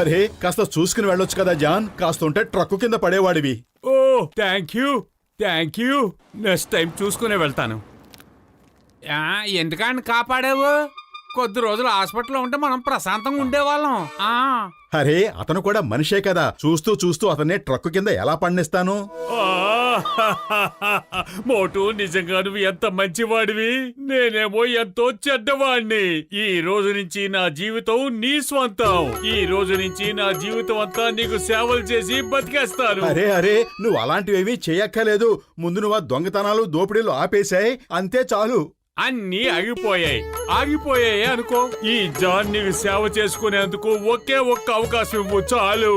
అరే కాస్త చూసుకుని వెళ్ళొచ్చు కదా జాన్, కాస్తుంటే ట్రక్కు కింద పడేవాడివి. ఓ థ్యాంక్ యూ. నెక్స్ట్ టైం చూసుకునే వెళ్తాను. ఎందుకని కాపాడావు? కొద్ది రోజులు హాస్పిటల్లో ఉంటే మనం ప్రశాంతంగా ఉండేవాళ్ళం. అరే అతను కూడా మనిషే కదా, చూస్తూ చూస్తూ అతన్ని ట్రక్కు కింద ఎలా పండిస్తాను? మోటు నిజంగా నువ్వు ఎంత మంచివాడివి, నేనేమో ఎంతో చెడ్డవాడిని. ఈ రోజు నుంచి నా జీవితం నీ స్వంతం. ఈ రోజు నుంచి నా జీవితం అంతా నీకు సేవలు చేసి బతికేస్తాను. అరే అరే నువ్వు అలాంటివేమీ చేయక్కర్లేదు. ముందు నువ్వు దొంగతనాలు దోపిడీలు ఆపేశాయి, అంతే చాలు. అన్నీ ఆగిపోయాయి అనుకో. ఈ జాన్ నీకు సేవ చేసుకునేందుకు ఒకే ఒక్క అవకాశం ఇవ్వు చాలు.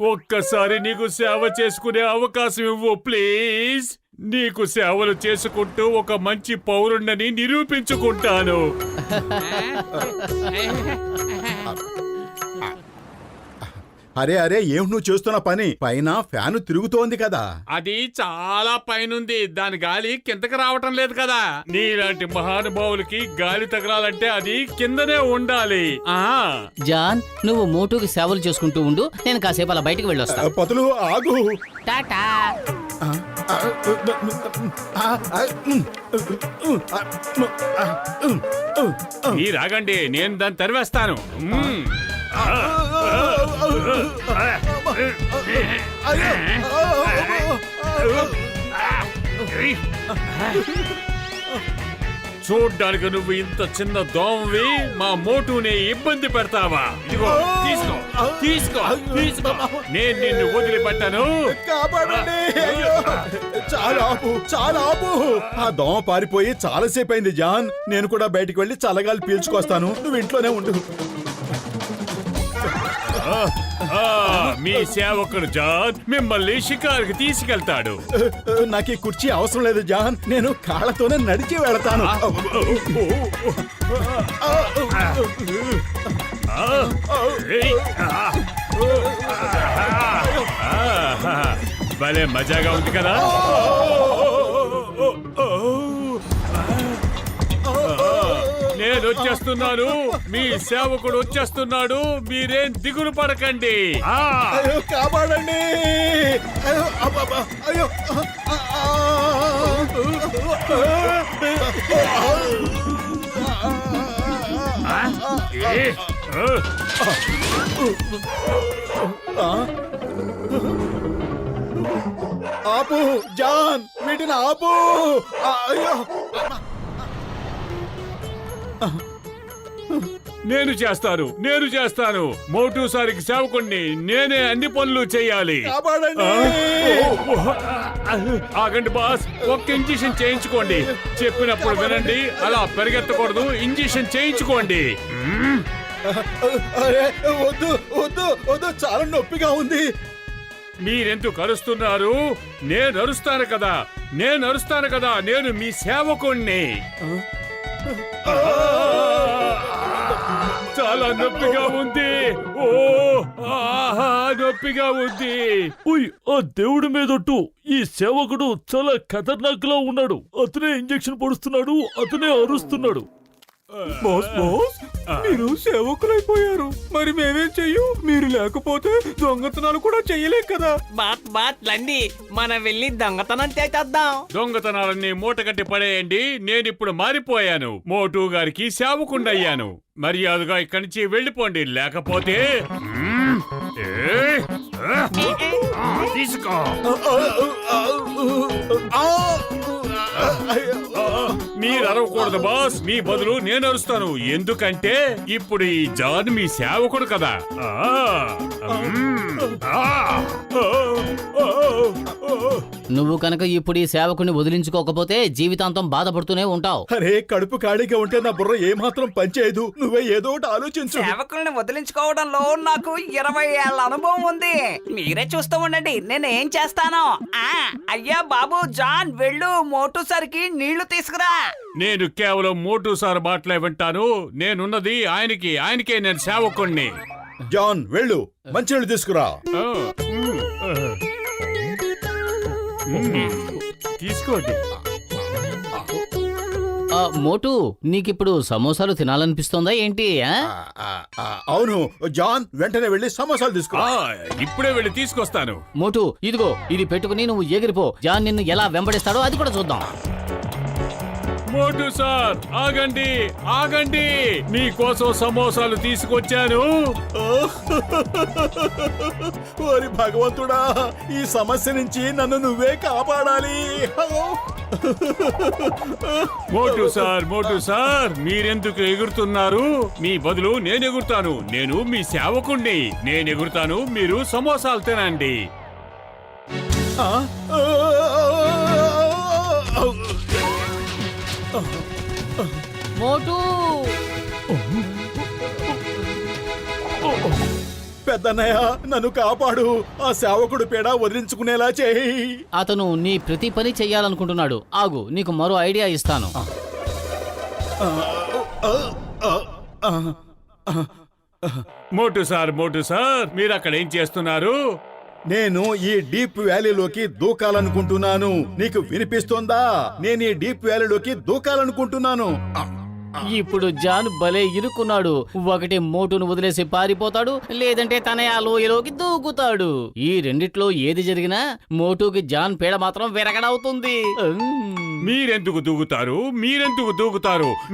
ఒక్కసారి నీకు సేవ చేసుకునే అవకాశం ఇవ్వు ప్లీజ్. నీకు సేవలు చేసుకుంటూ ఒక మంచి పౌరుణ్ణని నిరూపించుకుంటాను. అరే అరే ఏమిటి నువ్వు చేస్తున్న పని? పైన ఫ్యాను తిరుగుతోంది కదా. అది చాలా పైనుంది, దాని గాలి కిందకి రావటం లేదు కదా. నీలాంటి మహానుభావులకి గాలి తగలాలంటే అది కిందనే ఉండాలి. జాన్ నువ్వు మోటుకి సేవలు చేసుకుంటూ ఉండు, నేను కాసేపు అలా బయటికి వెళ్ళొస్తా. పతులు ఆగు. టాటా. రాగండి, నేను దాన్ని తరివేస్తాను. చూడ్డానికి నువ్వు ఇంత చిన్న దోమవి మా మోటుని ఇబ్బంది పెడతావా? ఇదిగో తీసుకో. నేను నిన్ను వదిలిపెట్టాను. చాలా ఆపు. ఆ దోమ పారిపోయి చాలాసేపు అయింది జాన్. నేను కూడా బయటికి వెళ్ళి చల్లగాలి పీల్చుకొస్తాను, నువ్వు ఇంట్లోనే ఉండు. మీ సేవకుడు జాన్ మిమ్మల్ని షికారుకి తీసుకెళ్తాడు. నాకు ఈ కుర్చీ అవసరం లేదు జాన్, నేను కాళ్ళతోనే నడిచి వెళతాను. భలే మజాగా ఉంది కదా. నేను వచ్చేస్తున్నాను, మీ సేవకుడు వచ్చేస్తున్నాడు, మీరేం దిగులు పడకండి. కాపాడండి. ఆపు జాన్, వీటిని ఆపు. అయ్యో నేను చేస్తాను. మోటూసారికి సేవకుణ్ణి, నేనే అన్ని పనులు చేయాలి. ఆగండి బాస్, ఒక్క ఇంజెక్షన్ చేయించుకోండి. చెప్పినప్పుడు వినండి, అలా పెరిగెత్తకూడదు. ఇంజెక్షన్ చేయించుకోండి. వద్దు, చాలా నొప్పిగా ఉంది. మీరెందుకు అరుస్తున్నారు? నేను అరుస్తాను కదా, నేను మీ సేవకుణ్ణి. చాలా నొప్పిగా ఉంది. నొప్పిగా ఉంది. ఆ దేవుడి మీదొట్టు, ఈ సేవకుడు చాలా ఖతర్నాక్ లా ఉన్నాడు. అతనే ఇంజెక్షన్ పొడుస్తున్నాడు, అతనే అరుస్తున్నాడు. మీరు సేవకులైపోయారు, మరి మేమేం చెయ్యు? మీరు లేకపోతే దొంగతనాలు కూడా చెయ్యలేం కదా. లండి, మనం వెళ్ళి దొంగతనం చేద్దాం. దొంగతనాలన్నీ మూటగట్టి పడేయండి. నేనిప్పుడు మారిపోయాను, మోటు గారికి సేవకుండయ్యాను. మర్యాదగా ఇక్కడి నుంచి వెళ్ళిపోండి, లేకపోతే తీసుకో. మీరు అరవకూడదు బాస్, మీ బదులు నేను అరుస్తాను. ఎందుకంటే ఇప్పుడు ఈ జాన్ మీ సేవకుడు కదా. నువ్వు కనుక ఇప్పుడు ఈ సేవకుని వదిలించుకోకపోతే జీవితాంతం బాధపడుతూనే ఉంటావు. అరే కడుపు ఖాళీగా ఉంటే నా బుర్ర ఏమాత్రం పనిచేయదు. నువ్వే ఏదో ఒకటి ఆలోచించు. సేవకుల్ని వదిలించుకోవడంలో నాకు 20 ఏళ్ల అనుభవం ఉంది. మీరే చూస్తూ ఉండండి, నేను ఏం చేస్తానో. అయ్యా బాబు జాన్, వెళ్ళు మోటు సరికి నీళ్లు తీసుకురా. నేను కేవలం మోటు సార్ మాటలే వింటాను. నేనున్నది ఆయనకే నేను సేవకుణ్ణి. జాన్ వెళ్ళు, మంచినీళ్ళు తీసుకురా. తీసుకోండి. మోటు నీకిప్పుడు సమోసాలు తినాలనిపిస్తోందా ఏంటి ఆ? అవును జాన్, వెంటనే వెళ్ళి సమోసాలు తీసుకో. ఇప్పుడే వెళ్ళి తీసుకొస్తాను. మోటు ఇదిగో ఇది పెట్టుకుని నువ్వు ఎగిరిపో. జాన్ నిన్ను ఎలా వెంబడిస్తాడో అది కూడా చూద్దాం. మోటు సార్, ఆగండి ఆగండి, మీకోసం సమోసాలు తీసుకొచ్చాను. ఓరి భగవంతుడా, ఈ సమస్య నుంచి నన్ను నువ్వే కాపాడాలి. మోటు సార్ మీరెందుకు ఎగురుతున్నారు? మీ బదులు నేను ఎగురుతాను. నేను మీ సేవకుణ్ణి. నేను ఎగురుతాను, మీరు సమోసాలు తినండి. ఆ? మోటు పెద్దన్నయ్య, నన్ను కాపాడు. ఆ సేవకుడు పేడ వదిలించుకునేలా చేయి. అతను నీ ప్రతి పని చెయ్యాలనుకుంటున్నాడు. ఆగు, నీకు మరో ఐడియా ఇస్తాను. మోటు సార్ మీరు అక్కడ ఏం చేస్తున్నారు? నేను ఈ డీప్ వ్యాలీలోకి దూకాలనుకుంటున్నాను. నీకు వినిపిస్తోందా? నేను ఈ డీప్ వ్యాలీలోకి దూకాలనుకుంటున్నాను. ఇప్పుడు జాన్ భలే ఇరుక్కున్నాడు. ఒకటి మోటును వదిలేసి పారిపోతాడు, లేదంటే తన ఆ లోయలోకి దూకుతాడు. ఈ రెండిట్లో ఏది జరిగినా మోటుకి జాన్ పీడ మాత్రం విరగడవుతుంది. మీరెందుకు దూకుతారు?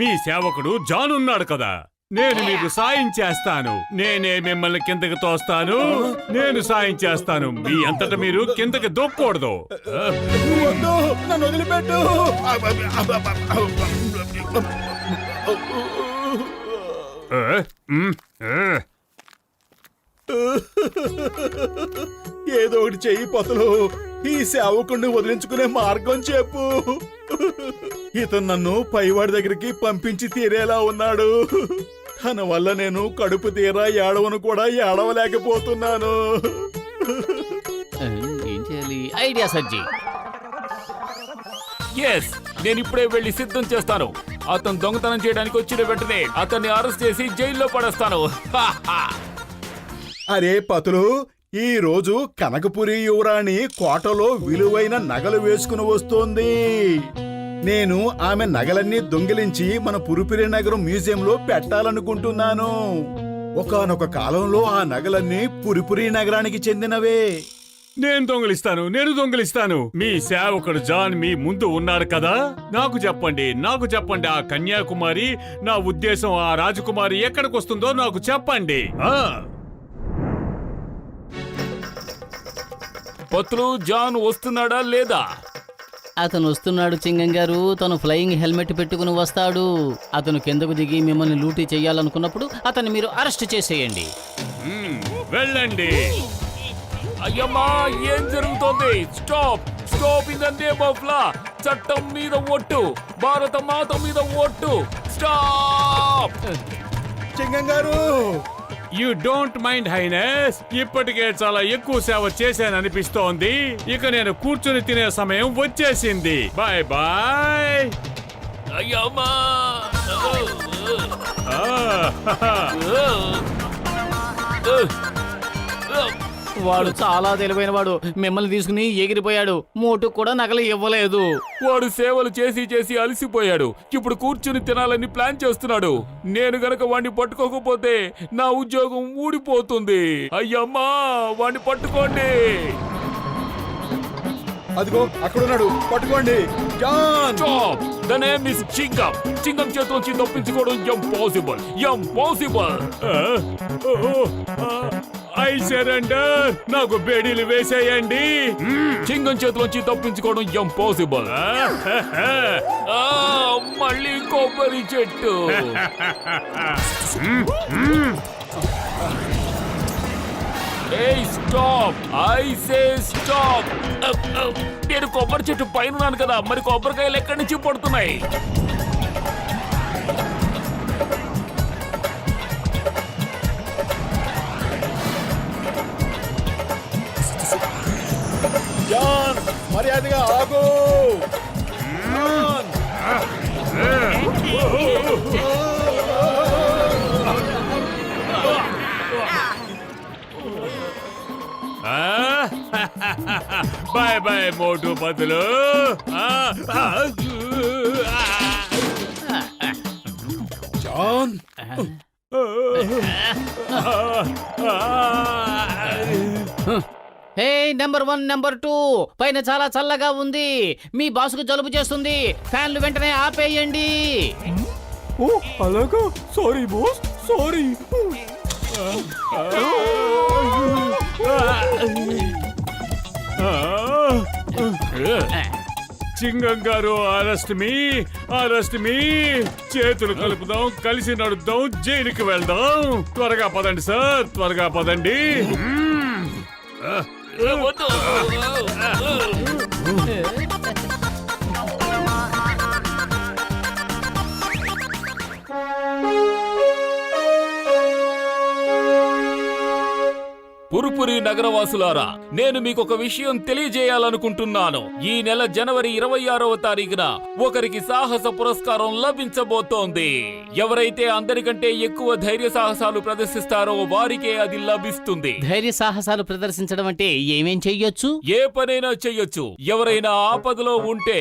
మీ సేవకుడు జాన్ ఉన్నాడు కదా. నేను మీకు సాయం చేస్తాను. నేనే మిమ్మల్ని కిందకి తోస్తాను. నేను సాయం చేస్తాను. మీ అంతటా మీరు కిందకి దూకకూడదు. వద్దు, నన్ను వదిలిపెట్టు. ఏదో ఒకటి చెయ్యి పతులు. ఈ సేవకుణ్ణి వదిలించుకునే మార్గం చెప్పు. ఇతను నన్ను పైవాడి దగ్గరికి పంపించి తీరేలా ఉన్నాడు. తన వల్ల నేను కడుపు తీరా ఏడవను కూడా ఏడవలేకపోతున్నాను. ఏం చేయాలి? ఐడియా సజ్జి. ఎస్, నేను ఇప్పుడే వెళ్లి సిద్ధం చేస్తాను. అతను దొంగతనం చేయడానికి వచ్చిన వెంటనే అతన్ని అరెస్ట్ చేసి జైల్లో పడేస్తాను. అరే పతులు, ఈ రోజు కనకపురి యువరాణి కోటలో విలువైన నగలు వేసుకుని వస్తోంది. నేను ఆమె నగలన్నీ దొంగిలించి మన పురిపిరి నగరం మ్యూజియంలో పెట్టాలనుకుంటున్నాను. ఒకానొక కాలంలో ఆ నగలన్నీ పురిపురి నగరానికి చెందినవే. నేను దొంగిలిస్తాను. మీ సేవకుడు జాన్ మీ ముందు ఉన్నాడు కదా. నాకు చెప్పండి ఆ కన్యాకుమారి, నా ఉద్దేశం ఆ రాజకుమారి ఎక్కడికి వస్తుందో నాకు చెప్పండి. పత్రులు, జాన్ వస్తున్నాడా లేదా? అతను వస్తున్నాడు చింగం గారు. తను ఫ్లయింగ్ హెల్మెట్ పెట్టుకుని వస్తాడు. అతను కిందకు దిగి మిమ్మల్ని లూటీ చేయాలనుకున్నప్పుడు అతన్ని మీరు అరెస్ట్ చేసేయండి. వెళ్ళండి. అయ్యమ్మా, ఏం జరుగుతోంది? Stop in the name of law. చట్టం మీద ఒట్టు, భారత మాత మీద ఒట్టు. స్టాప్. చింగం గారు, యు డోంట్ మైండ్ హైనెస్. ఇప్పటికే చాలా ఎక్కువ సేవ చేశాననిపిస్తోంది. ఇక నేను కూర్చుని తినే సమయం వచ్చేసింది. Bye bye. అయ్యమ్మా. వాడు చాలా తెలివైన వాడు. మిమ్మల్ని తీసుకుని ఎగిరిపోయాడు. మోటు కూడా నగలు ఇవ్వలేదు. వాడు సేవలు చేసి అలసిపోయాడు. ఇప్పుడు కూర్చుని తినాలని ప్లాన్ చేస్తున్నాడు. నేను గనక వాడిని పట్టుకోకపోతే నా ఉద్యోగం ఊడిపోతుంది. అయ్యమ్మా, వాడిని పట్టుకోండి. అదిగో అక్కడున్నాడు, పట్టుకోండి. John, stop. The name is Chingam. Chingam చేతిలోంచి తప్పించుకోవడం ఇంపాసిబుల్. I surrender. నాకు బేడీలు వేసేయండి. చింగం చేతిలోంచి తప్పించుకోవడం ఇంపాసిబుల్. మళ్ళీ కొబ్బరి చెట్టు. స్టాప్. I say stop. నేను కొబ్బరి చెట్టు పైన ఉన్నాను కదా, మరి కొబ్బరికాయలు ఎక్కడి నుంచి పడుతున్నాయి? జాన్, మర్యాదగా ఆగు. జాన్. ఆ బాయ్ బాయ్ మోటు పతులు. జాన్, హే నెంబర్ 1 నెంబర్ 2 పైన చాలా చల్లగా ఉంది. మీ బాసుకు జలుబు చేస్తుంది. ఫ్యాన్లు వెంటనే ఆపేయండి. ఓ అలాగా, సారీ బాస్, సారీ. చింగం గారు, అరెస్ట్ మీ. చేతులు కలుపుదాం, కలిసి నడుద్దాం, జైలుకి వెళ్దాం. త్వరగా పదండి సార్, త్వరగా పదండి. వద్దు. పురుపురి నగరవాసులారా, నేను మీకు ఒక విషయం తెలియజేయాలనుకుంటున్నాను. ఈ నెల జనవరి 26వ తారీఖున ఒకరికి సాహస పురస్కారం లభించబోతోంది. ఎవరైతే అందరికంటే ఎక్కువ ధైర్య సాహసాలు ప్రదర్శిస్తారో వారికే అది లభిస్తుంది. ధైర్య సాహసాలు ప్రదర్శించడం అంటే ఏమేం చెయ్యొచ్చు? ఏ పనైనా చెయ్యొచ్చు. ఎవరైనా ఆపదలో ఉంటే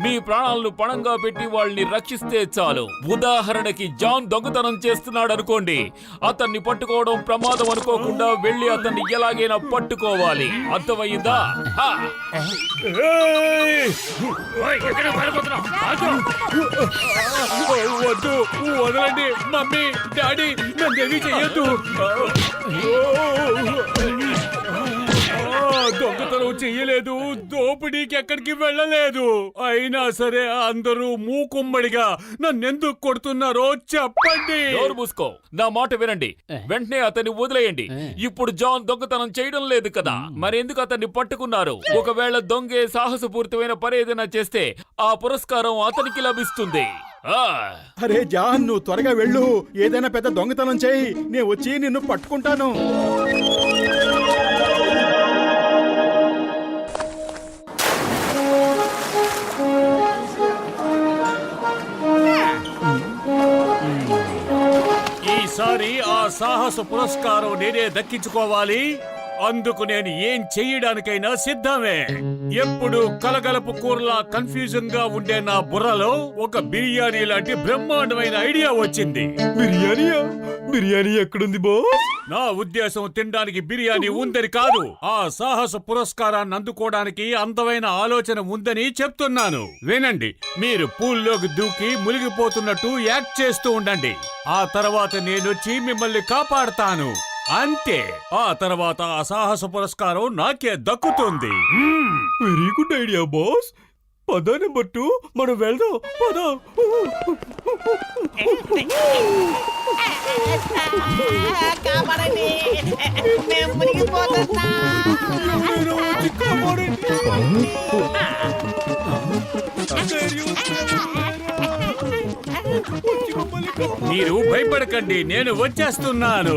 మీ ప్రాణాలను పణంగా పెట్టి వాళ్ళని రక్షిస్తే చాలు. ఉదాహరణకి జాన్ దొంగతనం చేస్తున్నాడు అనుకోండి, అతన్ని పట్టుకోవడం ప్రమాదం అనుకోకుండా వెళ్లి అతన్ని ఎలాగైనా పట్టుకోవాలి. అర్థమయ్యిందా? వద్దు, వదలండి. మమ్మీ, డాడీ, నన్నేమీ చెయ్యొద్దు. దొంగతనం చెయ్యలేదు, దోపిడీకి ఎక్కడికి వెళ్ళలేదు. అయినా సరే అందరూ మూకుమ్మడిగా నన్నెందుకు కొడుతున్నారో చెప్పండి. నోరు మూసుకో, నా మాట వినండి. వెంటనే అతన్ని వదిలేయండి. ఇప్పుడు జాన్ దొంగతనం చేయడం లేదు కదా, మరెందుకు అతన్ని పట్టుకున్నారు? ఒకవేళ దొంగే సాహసపూరితమైన పని ఏదైనా చేస్తే ఆ పురస్కారం అతనికి లభిస్తుంది. అరే జాన్, నువ్వు త్వరగా వెళ్ళు. ఏదైనా పెద్ద దొంగతనం చేయి, నేను వచ్చి నిన్ను పట్టుకుంటాను. ఈసారి ఆ సాహస పురస్కారం నేనే దక్కించుకోవాలి. అందుకు నేను ఏం చెయ్యడానికైనా సిద్ధమే. ఎప్పుడు కలగలపు కూరలా కన్ఫ్యూజన్ గా ఉండే నా బుర్రలో ఒక బిర్యానీ లాంటి బ్రహ్మాండమైన ఐడియా వచ్చింది. బిర్యానీయా? బిర్యానీ ఎక్కడుంది బాస్? నా ఉద్దేశం తినడానికి బిర్యానీ ఉందని కాదు, ఆ సాహస పురస్కారాన్ని అందుకోవడానికి అందమైన ఆలోచన ఉందని చెప్తున్నాను. వినండి, మీరు పూల్లోకి దూకి మునిగిపోతున్నట్టు యాక్ట్ చేస్తూ ఉండండి. ఆ తర్వాత నేనొచ్చి మిమ్మల్ని కాపాడతాను. అంతే. ఆ తర్వాత ఆ సాహస పురస్కారం నాకే దక్కుతుంది. Very good idea boss. పద నెంబర్ 2, మనం వెళ్దాం. పద. కాపాడండి, మేము మునిగిపోతున్నా. ఎవరైనా వచ్చి కాపాడండి. మీరు భయపడకండి, నేను వచ్చేస్తున్నాను.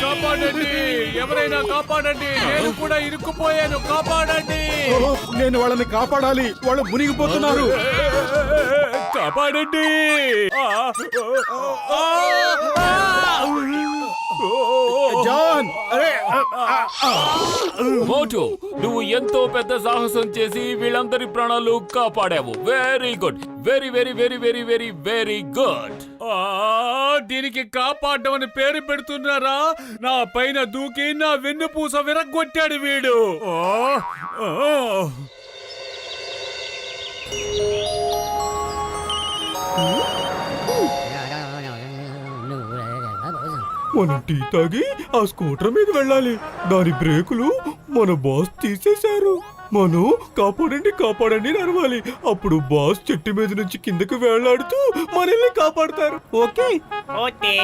కాపాడండి, ఎవరైనా కాపాడండి. నేను కూడా ఇరుక్కుపోయాను, కాపాడండి. నేను వాళ్ళని కాపాడాలి, వాళ్ళు మునిగిపోతున్నారు. కాపాడండి. జాన్, అరే మోటు, నువ్వు ఎంతో పెద్ద సాహసం చేసి వీళ్ళందరి ప్రాణాలు కాపాడావు. Very good, very very very very very very good. దీనికి కాపాడడం అని పేరు పెడుతున్నారా? నా పైన దూకి నా వెన్నుపూస విరగ్గొట్టాడు వీడు. మనం టీ తాగి ఆ స్కూటర్ మీద వెళ్ళాలి. దాని బ్రేకులు మన బాస్ తీసేశారు. మనం కాపాడండి కాపాడండి అని అరవాలి. అప్పుడు బాస్ చెట్టు మీద నుంచి కిందకు వేలాడుతూ మనల్ని కాపాడతారు. ఓకే? ఓకే.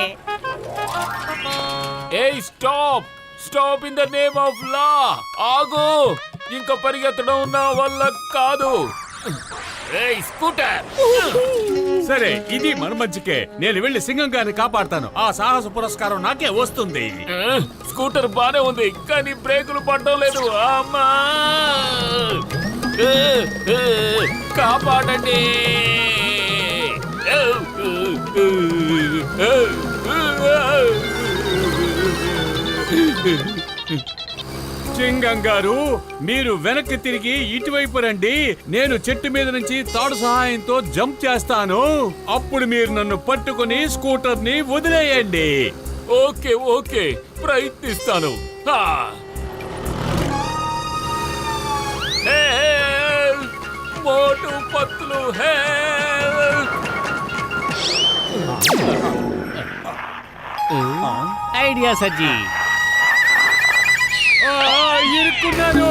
ఏయ్, stop stop in the name of law. ఆగు, ఇంకా పరిగెత్తడం నా వల్ల కాదు. ఏయ్, స్కూటర్ సరే ఇది మన మంచికే. నేను వెళ్లి సింగం గారిని కాపాడతాను. ఆ సాహస పురస్కారం నాకే వస్తుంది. స్కూటర్ బానే ఉంది కానీ బ్రేకులు పడడం లేదు. అమ్మా కాపాడండి. సింగం గారు, మీరు వెనక్కి తిరిగి ఇటువైపు రండి. నేను చెట్టు మీద నుంచి తాడు సహాయంతో జంప్ చేస్తాను. అప్పుడు మీరు నన్ను పట్టుకుని స్కూటర్ ని వదిలేయండి. ఓకే ఓకే ప్రయత్నిస్తాను. హా. Help! Motu Patlu help! Idea సజ్జీ. ఇరుక్కున్నాను.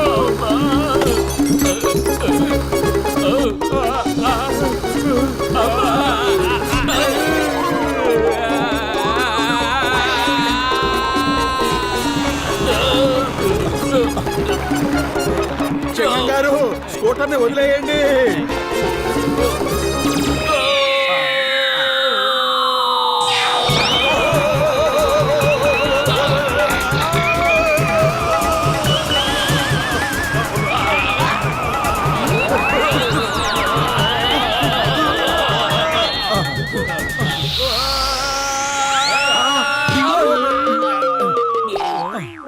సింగం గారు, స్కూటర్ని వదిలేయండి.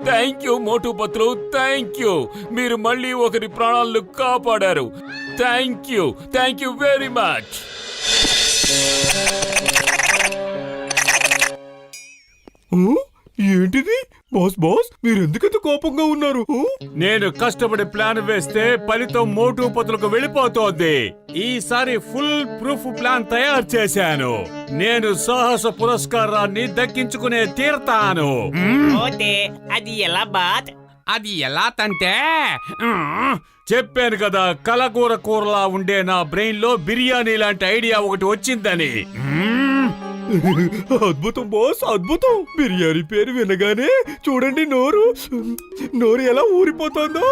Thank you Motu Patlu, thank you. మీరు మళ్ళీ ఒకరి ప్రాణాలను కాపాడారు. Thank you very much. ఏంటిది బాస్? బాస్ మీరు ఎందుకంత కోపంగా ఉన్నారు? నేను కష్టపడి ప్లాన్ వేస్తే ఫలితం మోటు పతులకు వెళ్ళిపోతోంది. ఈసారి ఫుల్ ప్రూఫ్ ప్లాన్ తయారు చేశాను. నేను సాహస పురస్కారాన్ని దక్కించుకునే తీరతాను. ఓతే అది ఎలా బాత్? అది ఎలా తంటే చెప్పాను కదా, కలగూర కూరలా ఉండే నా బ్రెయిన్ లో బిర్యానీ లాంటి ఐడియా ఒకటి వచ్చిందని. అద్భుతం బాస్, అద్భుతం. బిర్యానీ పేరు వినగానే చూడండి నోరు ఎలా ఊరిపోతుందో.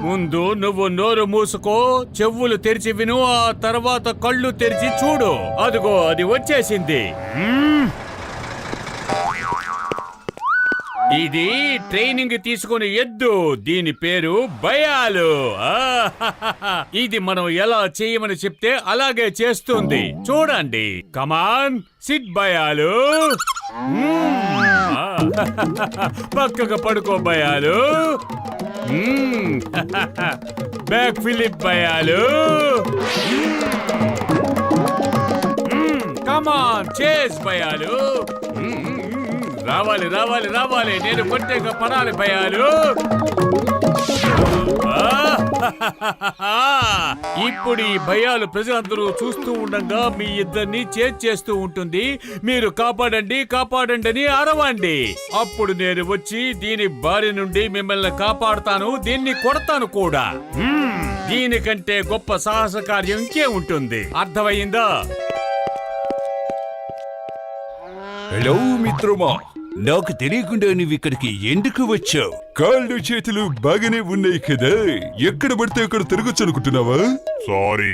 ముందు నువ్వు నోరు మూసుకో, చెవులు తెరిచి విను, ఆ తర్వాత కళ్ళు తెరిచి చూడు. అదిగో అది వచ్చేసింది. ఇది ట్రైనింగ్ తీసుకుని ఎద్దు. దీని పేరు బయాలు. ఇది మనం ఎలా చేయమని చెప్తే అలాగే చేస్తుంది. చూడండి. కమాన్ సిట్ బయాలు. పక్కకు పడుకో బయాలు. Back Philip బయాలు. కమాన్ చేస్ బయాలు. రావాలి రావాలి రావాలి, నేను కొట్టేక పడాలి భయాలు. ఇప్పుడు ఈ భయాలు ప్రజలందరూ చూస్తూ ఉండగా మీ ఇద్దరిని చేస్తూ ఉంటుంది. మీరు కాపాడండి కాపాడండి అని అరవండి. అప్పుడు నేను వచ్చి దీని బారి నుండి మిమ్మల్ని కాపాడుతాను, దీన్ని కొడతాను కూడా. దీనికంటే గొప్ప సాహస కార్యం ఇంకే ఉంటుంది. అర్థమయ్యిందా? హలో మిత్రమా, నాకు తెలియకుండా నువ్వు ఇక్కడికి ఎందుకు వచ్చావు? కాళ్ళు చేతులు బాగానే ఉన్నాయి కదా, ఎక్కడ పడితే అక్కడ తిరగచ్చు అనుకుంటున్నావా? సారీ,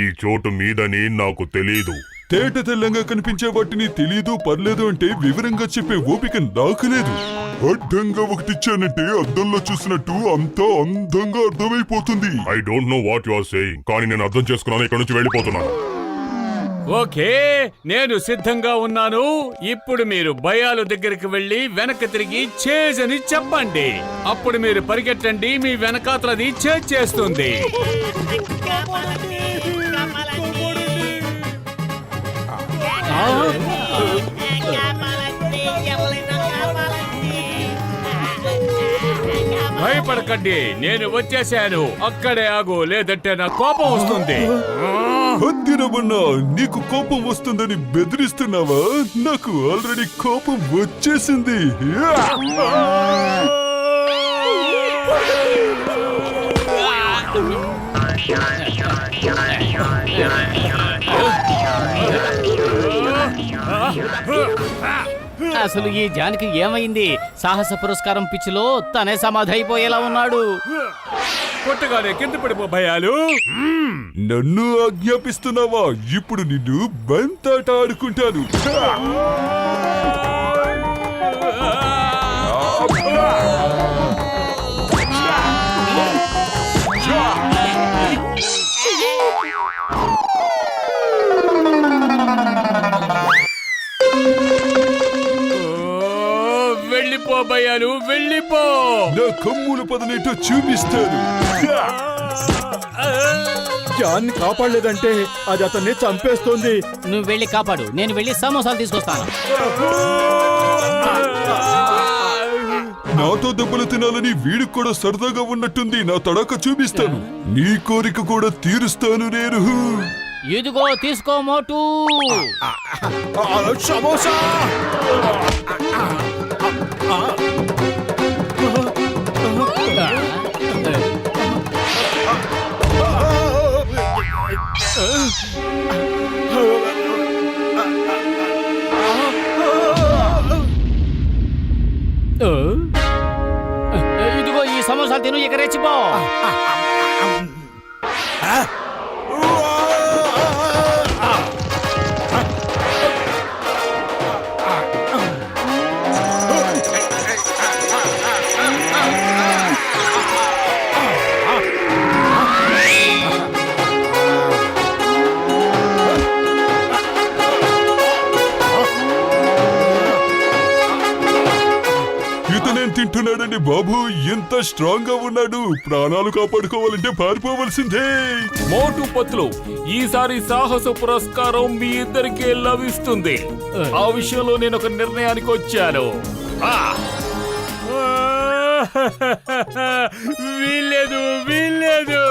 ఈ చోటు మీదని నాకు తెలీదు. తేట తెల్లంగా కనిపించే వాటిని తెలీదు పర్లేదు అంటే వివరంగా చెప్పే ఓపిక నాకు లేదు. అడ్డంగా ఒకటిచ్చానంటే అద్దంలో చూసినట్టు అంతా అందంగా అర్థమైపోతుంది. I don't know what you are saying, కానీ నేను అర్థం చేసుకున్నాను. ఇక్కడ నుంచి వెళ్ళిపోతున్నాను. ఓకే, నేను సిద్ధంగా ఉన్నాను. ఇప్పుడు మీరు భయాలు దగ్గరికి వెళ్లి వెనక్కి తిరిగి చేజ్ అని చెప్పండి. అప్పుడు మీరు పరిగెట్టండి, మీ వెనకాతలది చేజ్ చేస్తుంది. భయపడకండి, నేను వచ్చేసాను. అక్కడే ఆగు, లేదంటే నా కోపం వస్తుంది. హద్దినమన్నా, నీకు కోపం వస్తుందని బెదిరిస్తున్నావా? నాకు ఆల్రెడీ కోపం వచ్చేసింది. అసలు ఈ జానికి ఏమైంది? సాహస పురస్కారం పిచ్చిలో తనే సమాధి అయిపోయేలా ఉన్నాడు. కొట్టగానే కింద పడిపో భయాలు. నన్ను ఆజ్ఞాపిస్తున్నావా? ఇప్పుడు నిన్ను బంతాట ఆడుకుంటాను. వెళ్ళిపో భయాలు, వెళ్ళిపో. నా కమ్ముల పదనేటో చూపిస్తాను. జాన్ కాపాడలేదంటే అది అతన్ని చంపేస్తుంది. నువ్వు వెళ్ళి కాపాడు, నేను వెళ్ళి సమోసాలు తీసుకొస్తాను. నాతో దెబ్బలు తినాలని వీడికి కూడా సరదాగా ఉన్నట్టుంది. నా తడక చూపిస్తాను. నీ కోరిక కూడా తీరుస్తాను నేను. ఇదిగో తీసుకో మోటు. సమోసా ఇదిగో ఈ సమోసాలు తిను, ఇక రెచ్చిపో. ఇతనేం తింటున్నాడండి బాబు? ఎంత స్ట్రాంగ్ గా ఉన్నాడు. ప్రాణాలు కాపాడుకోవాలంటే పారిపోవలసిందే. మోటు పత్లు, ఈసారి సాహస పురస్కారం మీ ఇద్దరికే లభిస్తుంది. ఆ విషయంలో నేను ఒక నిర్ణయానికి వచ్చాను. వీల్లేదు, వీల్లేదు.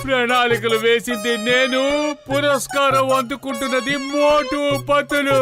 ప్రణాళికలు వేసింది నేను, పురస్కారం అందుకుంటున్నది మోటు పతులు.